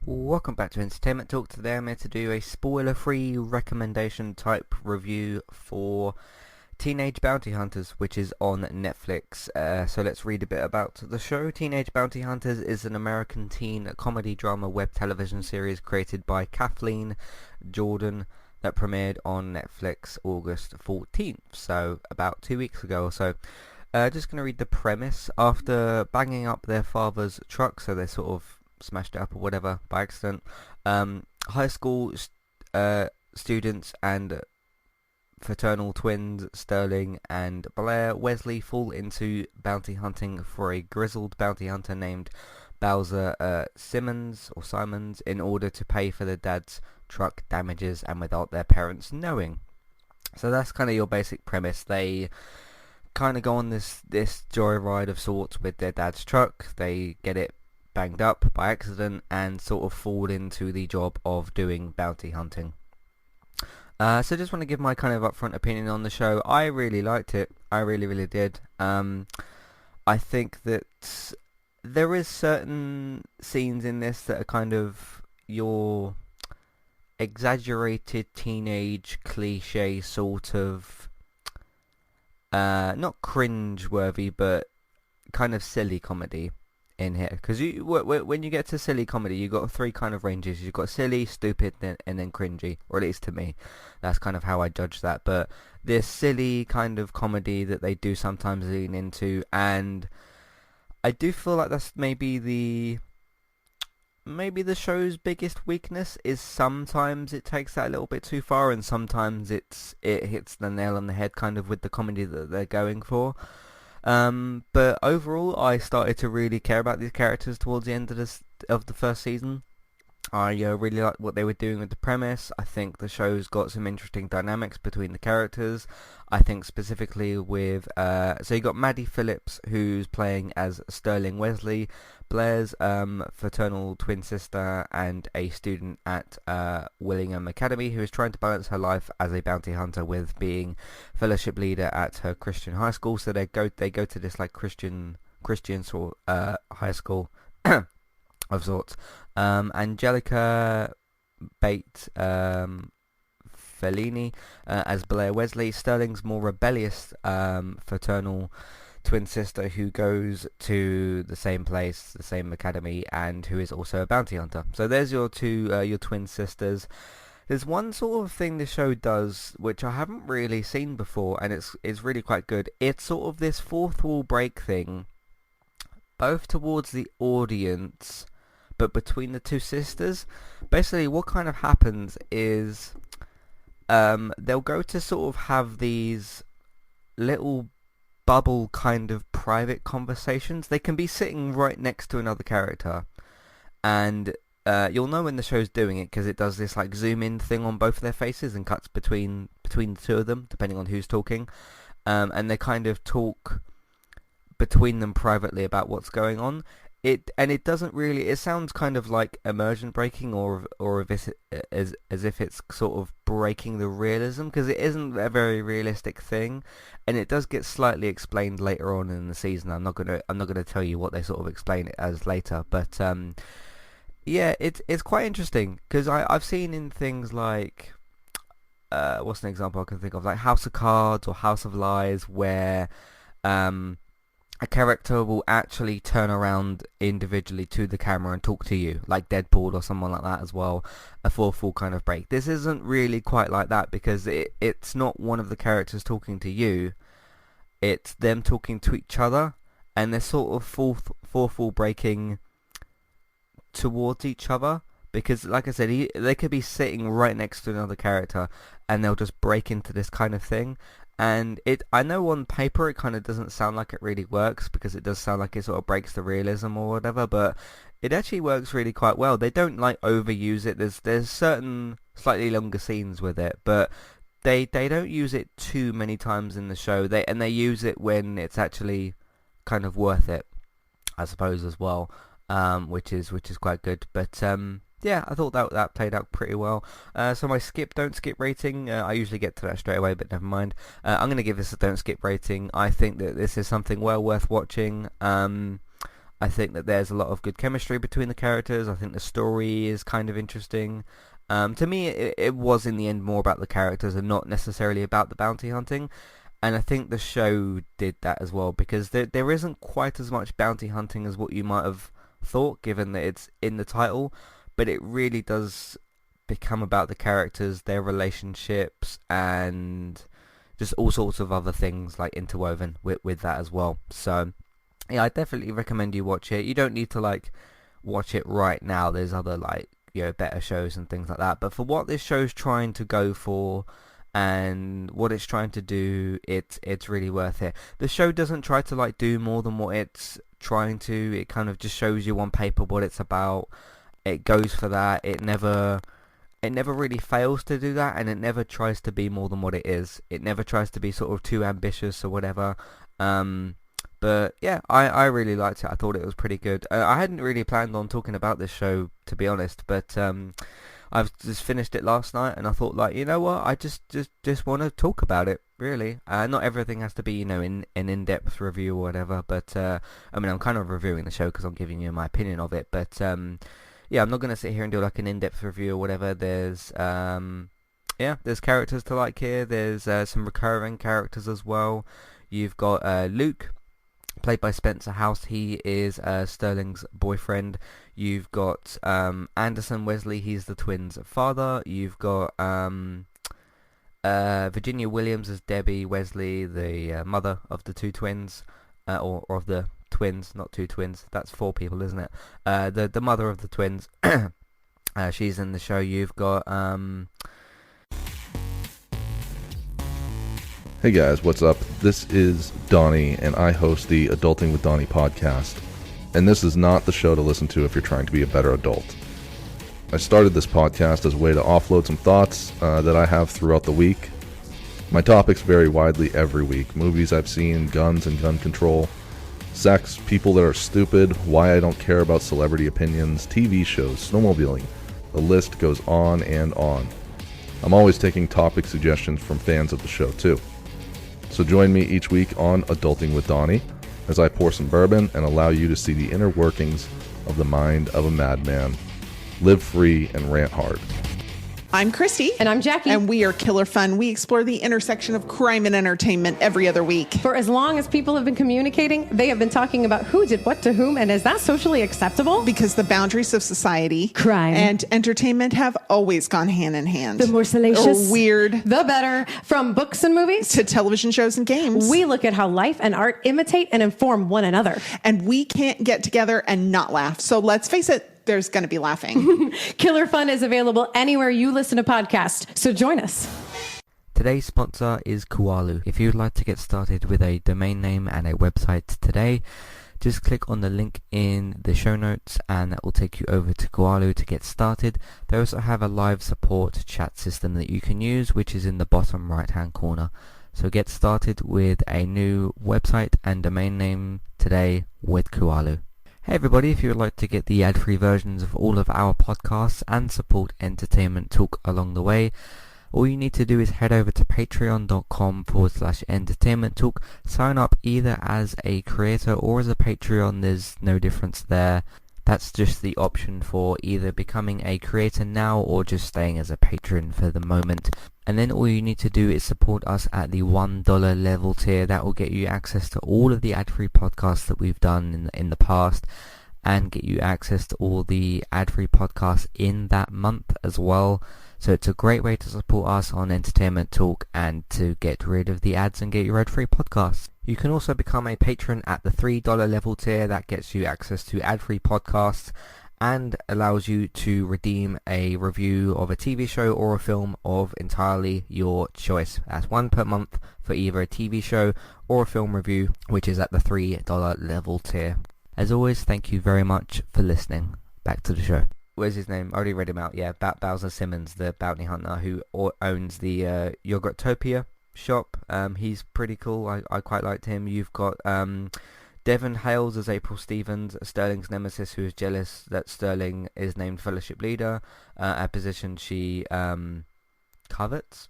Welcome back to Entertainment Talk. Today I'm here to do a spoiler-free recommendation type review for Teenage Bounty Hunters, which is on Netflix. So let's read a bit about the show. Teenage Bounty Hunters is an American teen comedy drama web television series created by Kathleen Jordan that premiered on Netflix August 14th, so about 2 weeks ago or so. Just going to read the premise. After banging up their father's truck, so they sort of smashed it up or whatever by accident. High school students and fraternal twins Sterling and Blair Wesley fall into bounty hunting for a grizzled bounty hunter named Bowser Simons in order to pay for their dad's truck damages and without their parents knowing. So that's kind of your basic premise. They kind of go on this joyride of sorts with their dad's truck. They get it banged up by accident and sort of fall into the job of doing bounty hunting. So just want to give my kind of upfront opinion on the show. I really liked it. I really did. I think that there is certain scenes in this that are kind of your exaggerated teenage cliche sort of not cringe-worthy, but kind of silly comedy in here, because when you get to silly comedy, you've got three kind of ranges. You've got silly, stupid, and then cringy, or at least to me, that's kind of how I judge that. But this silly kind of comedy that they do sometimes lean into, and I do feel like that's maybe the show's biggest weakness is sometimes it takes that a little bit too far, and sometimes it hits the nail on the head kind of with the comedy that they're going for. But overall, I started to really care about these characters towards the end of the first season. I really liked what they were doing with the premise. I think the show's got some interesting dynamics between the characters. I think specifically with so you got Maddie Phillips, who's playing as Sterling Wesley, Blair's fraternal twin sister and a student at Willingham Academy, who is trying to balance her life as a bounty hunter with being fellowship leader at her Christian high school. So they go to this like Christian sort high school of sorts. Angelica Bate Fellini as Blair Wesley, Sterling's more rebellious fraternal twin sister who goes to the same place, the same academy, and who is also a bounty hunter. So there's your your twin sisters. There's one sort of thing the show does which I haven't really seen before, and it's really quite good. It's sort of this fourth wall break thing, both towards the audience but between the two sisters. Basically what kind of happens is they'll go to sort of have these little bubble kind of private conversations. They can be sitting right next to another character, and you'll know when the show's doing it because it does this like zoom in thing on both of their faces and cuts between the two of them depending on who's talking, and they kind of talk between them privately about what's going on. It doesn't really. It sounds kind of like immersion breaking, or as if it's sort of breaking the realism, because it isn't a very realistic thing, and it does get slightly explained later on in the season. I'm not gonna tell you what they sort of explain it as later, but yeah, it's quite interesting because I've seen in things like what's an example I can think of, like House of Cards or House of Lies, where a character will actually turn around individually to the camera and talk to you, like Deadpool or someone like that as well, a full kind of break. This isn't really quite like that because it's not one of the characters talking to you, it's them talking to each other, and they're sort of full breaking towards each other, because like I said, they could be sitting right next to another character and they'll just break into this kind of thing. And I know on paper it kind of doesn't sound like it really works, because it does sound like it sort of breaks the realism or whatever, but it actually works really quite well. They don't like overuse it. There's certain slightly longer scenes with it, but they don't use it too many times in the show. They use it when it's actually kind of worth it, I suppose, as well, which is quite good. But yeah, I thought that played out pretty well. So my don't skip rating, I usually get to that straight away, but never mind. I'm going to give this a don't skip rating. I think that this is something well worth watching. I think that there's a lot of good chemistry between the characters. I think the story is kind of interesting. To me, it was in the end more about the characters and not necessarily about the bounty hunting. And I think the show did that as well, because there isn't quite as much bounty hunting as what you might have thought, given that it's in the title. But it really does become about the characters, their relationships, and just all sorts of other things like interwoven with that as well. So yeah, I definitely recommend you watch it. You don't need to like watch it right now. There's other like, you know, better shows and things like that. But for what this show's trying to go for and what it's trying to do, it's really worth it. The show doesn't try to like do more than what it's trying to. It kind of just shows you on paper what it's about. It goes for that. It never really fails to do that, and it never tries to be more than what it is. It never tries to be sort of too ambitious or whatever. But yeah, I really liked it. I thought it was pretty good. I hadn't really planned on talking about this show, to be honest, but I've just finished it last night, and I thought, like, you know what, I just want to talk about it, really. Not everything has to be, you know, in an in-depth review or whatever, but I mean, I'm kind of reviewing the show because I'm giving you my opinion of it, but yeah, I'm not going to sit here and do like an in-depth review or whatever. There's there's characters to like here. There's some recurring characters as well. You've got Luke, played by Spencer House. He is Sterling's boyfriend. You've got Anderson Wesley. He's the twins' father. You've got Virginia Williams as Debbie Wesley, the mother of the two twins, or of the twins, not two twins. That's four people, isn't it? The mother of the twins. She's in the show. You've got Hey guys, what's up? This is Donnie, and I host the Adulting with Donnie podcast. And this is not the show to listen to if you're trying to be a better adult. I started this podcast as a way to offload some thoughts that I have throughout the week. My topics vary widely every week. Movies I've seen, guns and gun control, sex, people that are stupid, why I don't care about celebrity opinions, TV shows, snowmobiling. The list goes on and on. I'm always taking topic suggestions from fans of the show too. So join me each week on Adulting with Donnie as I pour some bourbon and allow you to see the inner workings of the mind of a madman. Live free and rant hard. I'm Christy. And I'm Jackie. And we are Killer Fun. We explore the intersection of crime and entertainment every other week. For as long as people have been communicating, they have been talking about who did what to whom, and is that socially acceptable? Because the boundaries of society, crime, and entertainment have always gone hand in hand. The more salacious, or weird, the better. From books and movies to television shows and games, we look at how life and art imitate and inform one another. And we can't get together and not laugh. So let's face it, there's going to be laughing. Killer Fun is available anywhere you listen to podcasts, so join us. Today's sponsor is Kualu. If you'd like to get started with a domain name and a website today, just click on the link in the show notes and that will take you over to Kualu to get started. They also have a live support chat system that you can use, which is in the bottom right hand corner. So get started with a new website and domain name today with Kualu. Hey everybody, if you would like to get the ad-free versions of all of our podcasts and support Entertainment Talk along the way, all you need to do is head over to patreon.com/entertainment talk. Sign up either as a creator or as a Patreon. There's no difference there. That's just the option for either becoming a creator now or just staying as a patron for the moment. And then all you need to do is support us at the $1 level tier. That will get you access to all of the ad-free podcasts that we've done in the past, and get you access to all the ad-free podcasts in that month as well. So it's a great way to support us on Entertainment Talk and to get rid of the ads and get your ad-free podcasts. You can also become a patron at the $3 level tier. That gets you access to ad-free podcasts and allows you to redeem a review of a TV show or a film of entirely your choice. That's one per month for either a TV show or a film review, which is at the $3 level tier. As always, thank you very much for listening. Back to the show. Where's his name? I already read him out. Yeah, Bowser Simmons, the bounty hunter who owns the Yogurtopia shop. He's pretty cool. I quite liked him. You've got Devon Hales as April Stevens, Sterling's nemesis, who is jealous that Sterling is named Fellowship Leader, a position she covets.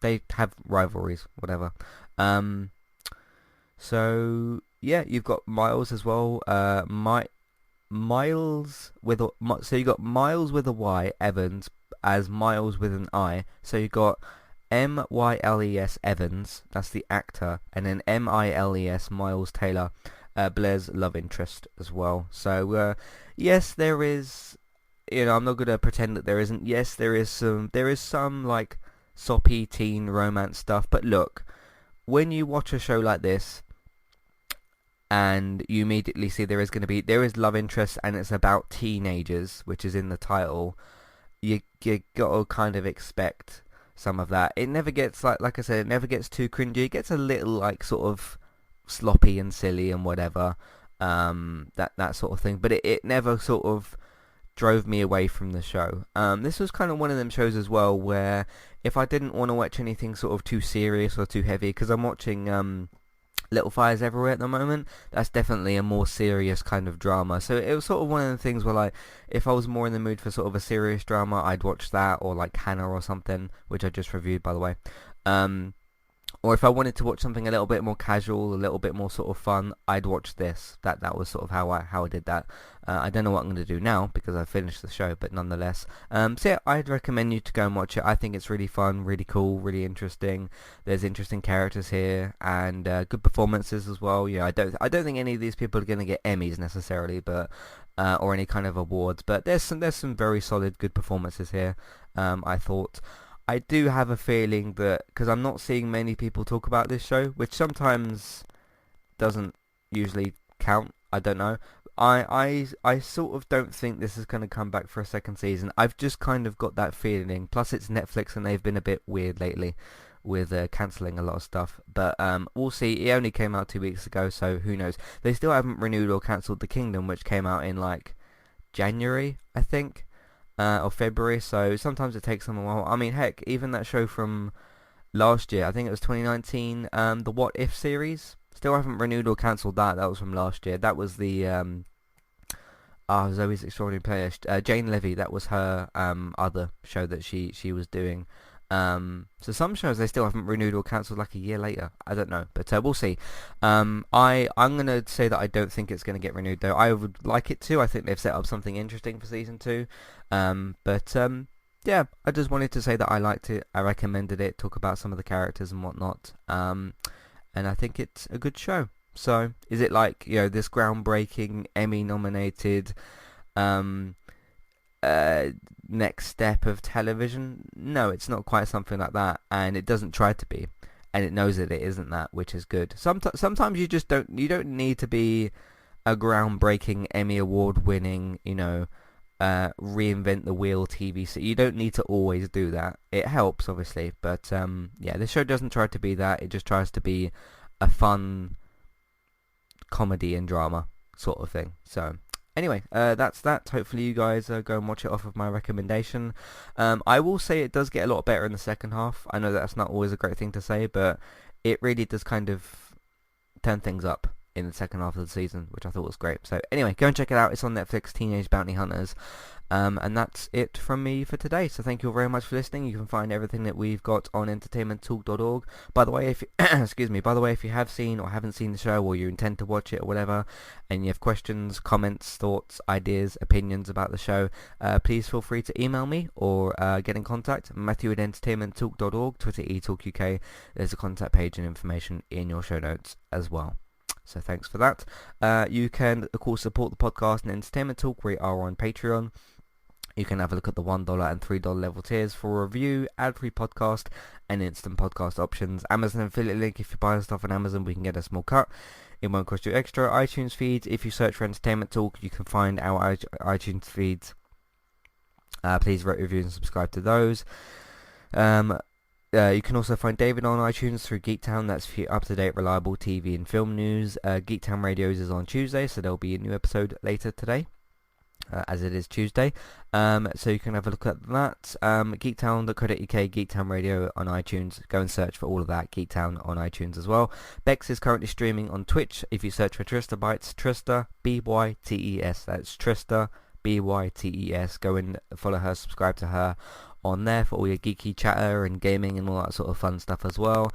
They have rivalries, whatever. So yeah, you've got Miles as well. Miles with so you got Miles with a Y Evans as Miles with an I. So you got Myles Evans, that's the actor, and then Miles Miles Taylor, Blair's love interest as well. So yes, there is. I'm not gonna pretend that there isn't. Yes, there is some like soppy teen romance stuff. But look, when you watch a show like this, and you immediately see there is love interest, and it's about teenagers, which is in the title, you gotta kind of expect some of that. It never gets like I said, it never gets too cringy. It gets a little like sort of sloppy and silly and whatever, that sort of thing. But it never sort of drove me away from the show. This was kind of one of them shows as well where if I didn't want to watch anything sort of too serious or too heavy, because I'm watching Little Fires Everywhere at the moment, that's definitely a more serious kind of drama. So it was sort of one of the things where, like, if I was more in the mood for sort of a serious drama, I'd watch that, or like Hannah or something, which I just reviewed, by the way. Or if I wanted to watch something a little bit more casual, a little bit more sort of fun, I'd watch this. That was sort of how I did that. I don't know what I'm going to do now because I finished the show, but nonetheless. So yeah, I'd recommend you to go and watch it. I think it's really fun, really cool, really interesting. There's interesting characters here and good performances as well. Yeah, I don't think any of these people are going to get Emmys necessarily, but or any kind of awards. But there's some very solid, good performances here. I thought. I do have a feeling that, because I'm not seeing many people talk about this show, which sometimes doesn't usually count, I don't know. I sort of don't think this is going to come back for a second season. I've just kind of got that feeling. Plus it's Netflix and they've been a bit weird lately with cancelling a lot of stuff. But we'll see. It only came out 2 weeks ago, so who knows. They still haven't renewed or cancelled The Kingdom, which came out in like January, I think. Or February, so sometimes it takes them a while. I mean, heck, even that show from last year, I think it was 2019, the What If series, still haven't renewed or cancelled that. That was from last year. That was the Zoe's Extraordinary Playlist. Jane Levy, that was her other show that she was doing. So some shows they still haven't renewed or cancelled like a year later. I don't know, but we'll see. I'm gonna say that I don't think it's gonna get renewed though. I would like it to. I think they've set up something interesting for season 2. Yeah, I just wanted to say that I liked it. I recommended it. Talk about some of the characters and whatnot. And I think it's a good show. So is it like this groundbreaking Emmy nominated next step of television? No, it's not quite something like that, and it doesn't try to be, and it knows that it isn't that, which is good. Sometimes you just don't need to be a groundbreaking Emmy award winning reinvent the wheel TV. So you don't need to always do that. It helps obviously, but yeah, this show doesn't try to be that. It just tries to be a fun comedy and drama sort of thing. So anyway, that's that. Hopefully you guys go and watch it off of my recommendation. I will say it does get a lot better in the second half. I know that's not always a great thing to say, but it really does kind of turn things up in the second half of the season, which I thought was great. So anyway, go and check it out. It's on Netflix, Teenage Bounty Hunters. And that's it from me for today. So thank you all very much for listening. You can find everything that we've got on entertainmenttalk.org. By the way, if if you have seen or haven't seen the show, or you intend to watch it or whatever, and you have questions, comments, thoughts, ideas, opinions about the show, please feel free to email me or get in contact. Matthew at entertainmenttalk.org, Twitter eTalkUK. There's a contact page and information in your show notes as well. So thanks for that. You can, of course, support the podcast and Entertainment Talk. We are on Patreon. You can have a look at the $1 and $3 level tiers for a review, ad-free podcast, and instant podcast options. Amazon affiliate link. If you buy stuff on Amazon, we can get a small cut. It won't cost you extra. iTunes feeds. If you search for Entertainment Talk, you can find our iTunes feeds. Please rate, review, and subscribe to those. You can also find David on iTunes through Geektown. That's for your up-to-date, reliable TV and film news. Geektown Radios is on Tuesday, so there'll be a new episode later today, as it is Tuesday. So you can have a look at that. Geektown.co.uk, Geektown Radio on iTunes. Go and search for all of that. Geektown on iTunes as well. Bex is currently streaming on Twitch. If you search for Trista Bytes, Trista, B-Y-T-E-S. That's Trista, B-Y-T-E-S. Go and follow her, subscribe to her on there for all your geeky chatter and gaming and all that sort of fun stuff as well.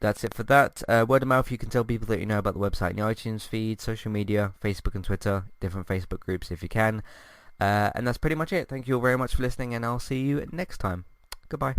that's it for that. Word of mouth, you can tell people that you know about the website in the iTunes feed, social media, Facebook and Twitter, different Facebook groups if you can. And that's pretty much it. Thank you all very much for listening, and I'll see you next time. Goodbye.